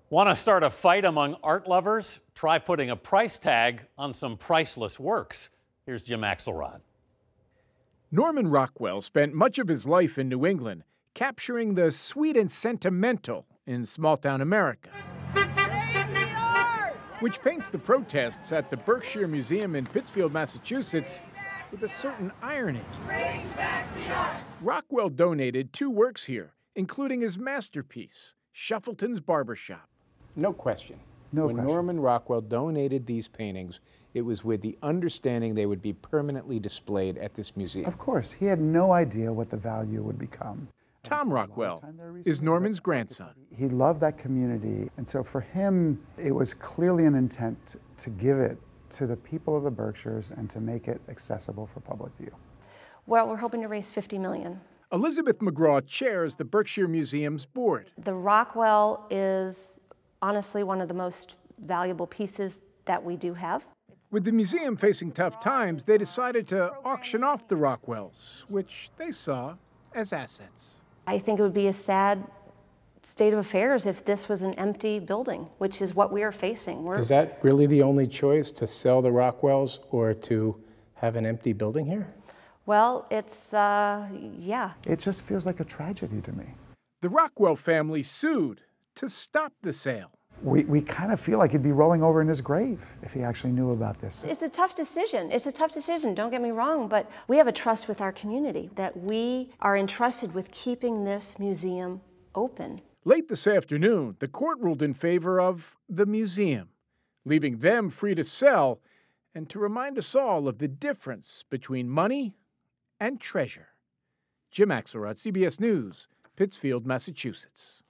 Want to start a fight among art lovers? Try putting a price tag on some priceless works. Here's Jim Axelrod. Norman Rockwell spent much of his life in New England, capturing the sweet and sentimental in small-town America, which paints the protests at the Berkshire Museum in Pittsfield, Massachusetts, with a certain irony. Rockwell donated 2 works here, including his masterpiece, Shuffleton's Barbershop. No question. When Norman Rockwell donated these paintings, it was with the understanding they would be permanently displayed at this museum. Of course, he had no idea what the value would become. Tom Rockwell is Norman's grandson. He loved that community, and so for him, it was clearly an intent to give it to the people of the Berkshires and to make it accessible for public view. Well, we're hoping to raise $50 million. Elizabeth McGraw chairs the Berkshire Museum's board. The Rockwell is honestly one of the most valuable pieces that we do have. With the museum facing tough times, they decided to auction off the Rockwells, which they saw as assets. I think it would be a sad state of affairs if this was an empty building, which is what we are facing. Is that really the only choice, to sell the Rockwells or to have an empty building here? Well, it's, yeah. It just feels like a tragedy to me. The Rockwell family sued to stop the sale. We kind of feel like he'd be rolling over in his grave if he actually knew about this. It's a tough decision. It's a tough decision, don't get me wrong, but we have a trust with our community that we are entrusted with keeping this museum open. Late this afternoon, the court ruled in favor of the museum, leaving them free to sell and to remind us all of the difference between money and treasure. Jim Axelrod, CBS News, Pittsfield, Massachusetts.